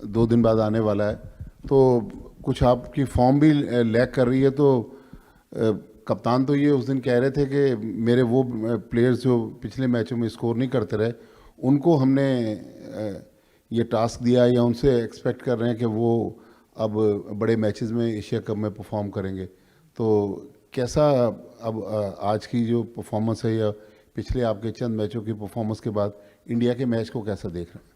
2 दिन बाद आने वाला है, तो कुछ आपकी फॉर्म भी लैक कर रही है। तो कप्तान तो ये उस दिन कह रहे थे कि मेरे वो प्लेयर्स जो पिछले मैचों में स्कोर नहीं करते रहे, उनको हमने ये टास्क दिया या उनसे एक्सपेक्ट कर रहे हैं कि वो अब बड़े मैचेस में एशिया कप में परफॉर्म करेंगे। तो कैसा अब आज की जो परफॉर्मेंस है या पिछले आपके चंद मैचों की परफॉर्मेंस के बाद इंडिया के मैच को कैसा देख रहे हैं?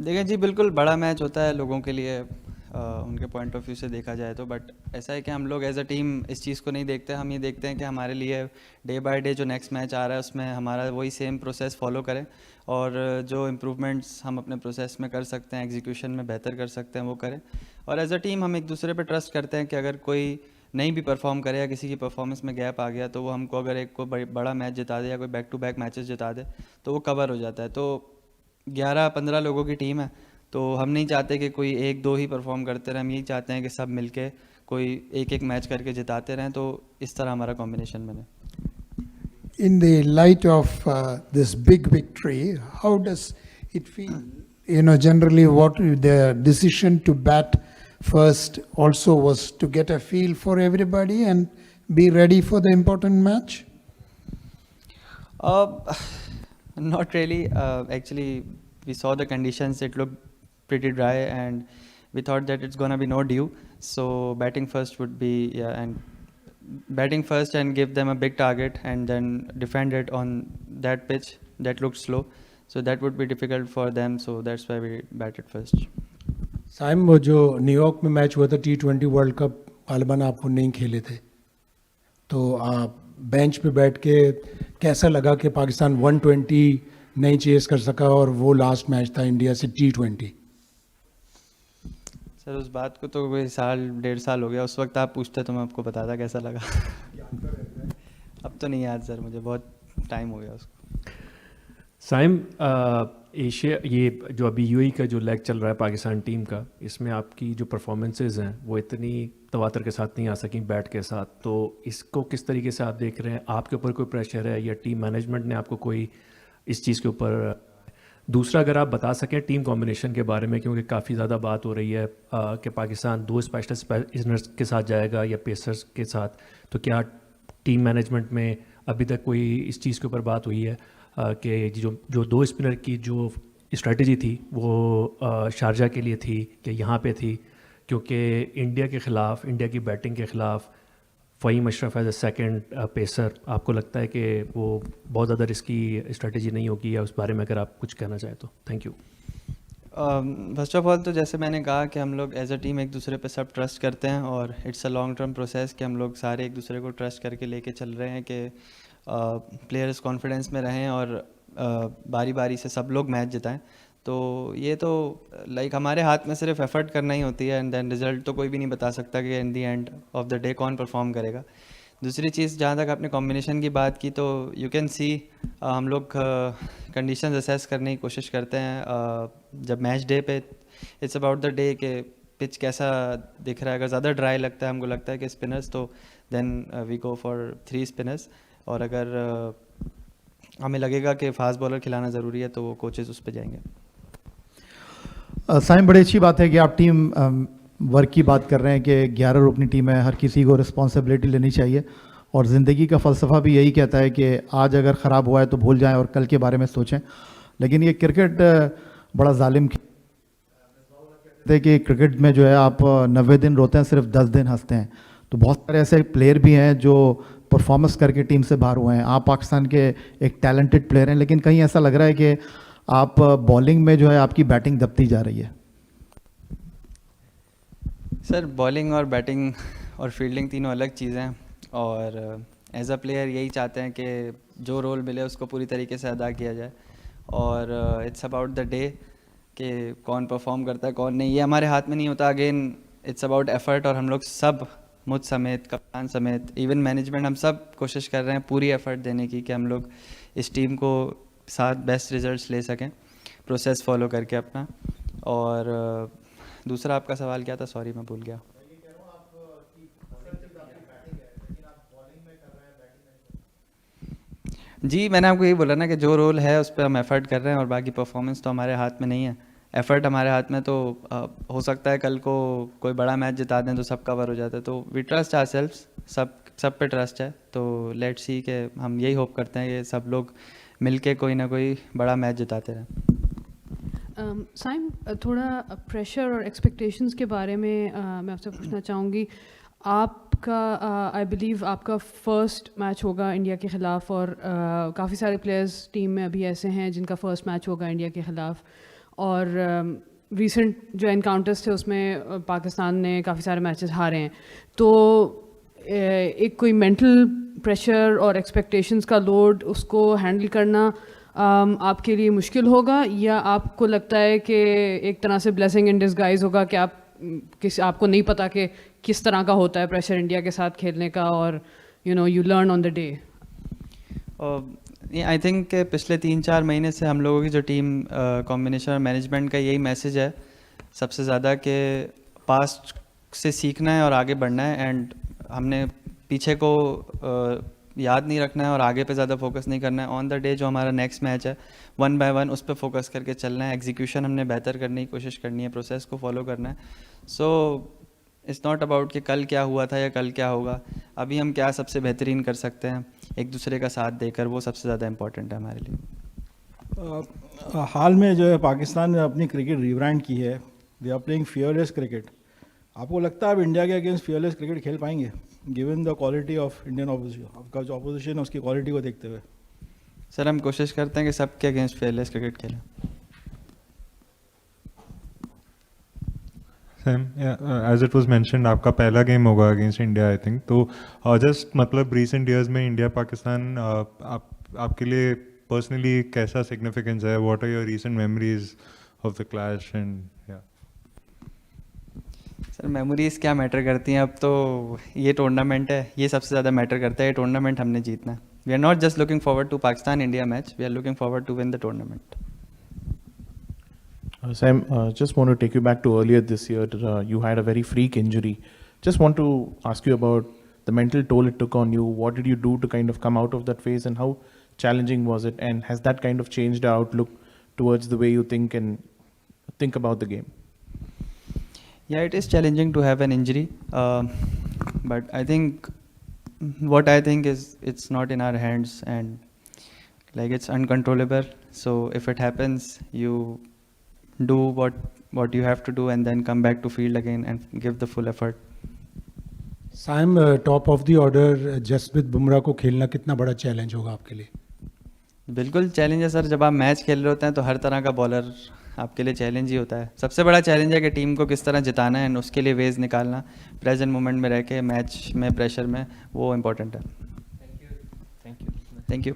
देखिए जी, बिल्कुल बड़ा मैच होता है लोगों के लिए, उनके पॉइंट ऑफ व्यू से देखा जाए तो। बट ऐसा है कि हम लोग एज अ टीम इस चीज़ को नहीं देखते। हम ये देखते हैं कि हमारे लिए डे बाय डे जो नेक्स्ट मैच आ रहा है उसमें हमारा वही सेम प्रोसेस फॉलो करें, और जो इम्प्रूवमेंट्स हम अपने प्रोसेस में कर सकते हैं, एग्जीक्यूशन में बेहतर कर सकते हैं, वो करें। और एज अ टीम हम एक दूसरे पे ट्रस्ट करते हैं कि अगर कोई नहीं भी परफॉर्म करे या किसी की परफॉर्मेंस में गैप आ गया तो वो हमको अगर एक को बड़ा मैच जिता दे या कोई बैक टू बैक मैचेस जिता दे तो वो कवर हो जाता है। तो 11-15 लोगों की टीम है, तो हम नहीं चाहते कि कोई एक दो ही परफॉर्म करते रहें। हम यही चाहते हैं कि सब मिलके कोई एक एक मैच करके जिताते रहें, तो इस तरह हमारा कॉम्बिनेशन बने। In the light of this big victory, how does it feel? You know, generally, what the decision to bat first also was to get a feel for everybody and be ready for the important match. Not really. Actually, we saw the conditions; it looked pretty dry, and we thought that it's gonna be no dew. So batting first would be, yeah, and batting first and give them a big target and then defend it on that pitch that looked slow. So that would be difficult for them. So that's why we batted first. Saim, वो जो New York में match हुआ था T20 world cup, गालिबन आपको नहीं खेले थे, तो आप बेंच पे बैठ के कैसा लगा कि पाकिस्तान 120 नहीं चेस कर सका और वो लास्ट मैच था इंडिया से T20? सर उस बात को तो कोई साल 1.5 साल हो गया। उस वक्त आप पूछते तो मैं आपको बताता कैसा लगा। अब तो नहीं याद सर, मुझे बहुत टाइम हो गया उसको। साइम, एशिया ये जो अभी यूएई का जो लेग चल रहा है पाकिस्तान टीम का, इसमें आपकी जो परफॉर्मेंसेज हैं वो इतनी तवातर के साथ नहीं आ सकी बैट के साथ, तो इसको किस तरीके से आप देख रहे हैं? आपके ऊपर कोई प्रेशर है या टीम मैनेजमेंट ने आपको कोई इस चीज़ के ऊपर? दूसरा, अगर आप बता सकें टीम कॉम्बिनेशन के बारे में, क्योंकि काफ़ी ज़्यादा बात हो रही है कि पाकिस्तान 2 स्पिनर्स के साथ जाएगा या पेसर्स के साथ, तो क्या टीम मैनेजमेंट में अभी तक कोई इस चीज़ के ऊपर बात हुई है कि जो 2 स्पिनर की जो स्ट्रेटजी थी वो शारजा के लिए थी कि यहाँ पे थी? क्योंकि इंडिया के ख़िलाफ़, इंडिया की बैटिंग के ख़िलाफ़ Faheem Ashraf as a second pacer, आपको लगता है कि वो बहुत ज़्यादा रिस्की स्ट्रेटजी नहीं होगी, या उस बारे में अगर आप कुछ कहना चाहें तो? Thank you. First of all तो जैसे मैंने कहा कि हम लोग एज अ टीम एक दूसरे पे सब ट्रस्ट करते हैं, और it's a long term process कि हम लोग सारे एक दूसरे को ट्रस्ट करके लेके चल रहे हैं कि प्लेयर्स कॉन्फिडेंस में रहें और बारी बारी से सब लोग मैच जिताएं। तो ये तो लाइक हमारे हाथ में सिर्फ एफर्ट करना ही होती है, एंड देन रिजल्ट तो कोई भी नहीं बता सकता कि इन दी एंड ऑफ द डे कौन परफॉर्म करेगा। दूसरी चीज़, जहाँ तक आपने कॉम्बिनेशन की बात की, तो यू कैन सी हम लोग कंडीशंस असेस करने की कोशिश करते हैं जब मैच डे पे। इट्स अबाउट द डे के पिच कैसा दिख रहा है। अगर ज़्यादा ड्राई लगता है, हमको लगता है कि स्पिनर्स, तो then we go for 3 spinners. और अगर हमें लगेगा कि फास्ट बॉलर खिलाना ज़रूरी है तो वो कोचेज़ उस पर जाएंगे। साइम, बड़ी अच्छी बात है कि आप टीम वर्क की बात कर रहे हैं कि 11 रुकनी टीम है, हर किसी को रिस्पॉन्सिबिलिटी लेनी चाहिए, और ज़िंदगी का फ़लसफ़ा भी यही कहता है कि आज अगर ख़राब हुआ है तो भूल जाएं और कल के बारे में सोचें। लेकिन ये क्रिकेट बड़ा जालिम कहते हैं कि क्रिकेट में जो है आप 90 दिन रोते हैं, सिर्फ 10 दिन हंसते हैं। तो बहुत सारे ऐसे प्लेयर भी हैं जो परफॉर्मेंस करके टीम से बाहर हुए हैं। आप पाकिस्तान के एक टैलेंटेड प्लेयर हैं, लेकिन कहीं ऐसा लग रहा है कि आप बॉलिंग में जो है आपकी बैटिंग दबती जा रही है। सर बॉलिंग और बैटिंग और फील्डिंग तीनों अलग चीज़ें हैं, और एज अ प्लेयर यही चाहते हैं कि जो रोल मिले उसको पूरी तरीके से अदा किया जाए, और इट्स अबाउट द डे कि कौन परफॉर्म करता है कौन नहीं, ये हमारे हाथ में नहीं होता। अगेन इट्स अबाउट एफर्ट, और हम लोग सब, मुझ समेत, कप्तान समेत, इवन मैनेजमेंट, हम सब कोशिश कर रहे हैं पूरी एफर्ट देने की कि हम लोग इस टीम को साथ बेस्ट रिजल्ट्स ले सकें, प्रोसेस फॉलो करके अपना। और दूसरा आपका सवाल क्या था? सॉरी मैं भूल गया। जी, मैंने आपको यही बोला ना कि जो रोल है उस पर हम एफर्ट कर रहे हैं, और बाकी परफॉर्मेंस तो हमारे हाथ में नहीं है। एफर्ट हमारे हाथ में, तो हो सकता है कल को कोई बड़ा मैच जिता दें तो सब कवर हो जाता है। तो वी ट्रस्ट आवरसेल्व्स, सब पे ट्रस्ट है। तो लेट्स सी कि हम यही होप करते हैं कि सब लोग मिलके कोई ना कोई बड़ा मैच जिताते रहें। साइम, थोड़ा प्रेशर और एक्सपेक्टेशंस के बारे में मैं आपसे पूछना चाहूँगी। आपका आई बिलीव आपका फर्स्ट मैच होगा इंडिया के ख़िलाफ़, और काफ़ी सारे प्लेयर्स टीम में अभी ऐसे हैं जिनका फ़र्स्ट मैच होगा इंडिया के ख़िलाफ़, और रीसेंट जो एनकाउंटर्स थे उसमें पाकिस्तान ने काफ़ी सारे मैचेस हारे हैं। तो एक कोई मेंटल प्रेशर और एक्सपेक्टेशंस का लोड, उसको हैंडल करना आपके लिए मुश्किल होगा, या आपको लगता है कि एक तरह से ब्लेसिंग इन डिसगाइज होगा कि आपको नहीं पता कि किस तरह का होता है प्रेशर इंडिया के साथ खेलने का, और you learn on the day? I think पिछले 3-4 महीने से हम लोगों की जो टीम कॉम्बिनेशन और मैनेजमेंट का यही मैसेज है सबसे ज़्यादा, कि पास्ट से सीखना है और आगे बढ़ना है, एंड हमने पीछे को याद नहीं रखना है और आगे पे ज़्यादा फोकस नहीं करना है। ऑन द डे जो हमारा नेक्स्ट मैच है 1 by 1 उस पर फोकस करके चलना है। एग्जीक्यूशन हमने बेहतर करने की कोशिश करनी है, प्रोसेस को फॉलो करना है। सो इट्स नॉट अबाउट कि कल क्या हुआ था या कल क्या होगा, अभी हम क्या सबसे बेहतरीन कर सकते हैं एक दूसरे का साथ देकर, वो सबसे ज़्यादा इम्पोर्टेंट है हमारे लिए। हाल में जो है पाकिस्तान ने अपनी क्रिकेट रीब्रांड की है, they are playing fearless cricket. आपको लगता है आप इंडिया के अगेंस्ट फियरलेस क्रिकेट खेल पाएंगे given the quality of Indian opposition, आपका जो ऑपोजिशन है उसकी क्वालिटी को देखते हुए? सर हम कोशिश करते हैं कि सबके अगेंस्ट फेयरलेस क्रिकेट खेलें। Sam, as it was mentioned, आपका पहला गेम होगा अगेंस्ट इंडिया आई थिंक, तो जस्ट मतलब रिसेंट ईयर्स में इंडिया पाकिस्तान आपके लिए पर्सनली कैसा सिग्निफिकेंस है? What are your recent memories of the clash? And sir memories क्या मैटर करती हैं, अब तो ये टूर्नामेंट है, ये सबसे ज़्यादा मैटर करता है। ये टूर्नामेंट हमने जीतना है। We are not just looking forward to Pakistan India match, we are looking forward to win the tournament. Sam, just want to take you back to earlier this year. You had a very freak injury. Just want to ask you about the mental toll it took on you. What did you do to kind of come out of that phase, and how challenging was it? And has that kind of changed the outlook towards the way you think and think about the game? Yeah, it is challenging to have an injury, but I think what I think is it's not in our hands, and like it's uncontrollable. So if it happens, you do what you have to do and then come back to field again and give the full effort. Saim, top of the order Jasprit Bumrah को खेलना कितना बड़ा challenge होगा आपके लिए? बिल्कुल challenge है sir, जब आप मैच खेल रहे होते हैं तो हर तरह का बॉलर आपके लिए चैलेंज ही होता है। सबसे बड़ा चैलेंज है कि टीम को किस तरह जिताना है, उसके लिए वेज निकालना, प्रेजेंट मोमेंट में रह के मैच में प्रेशर में, वो इम्पोर्टेंट है। Thank you.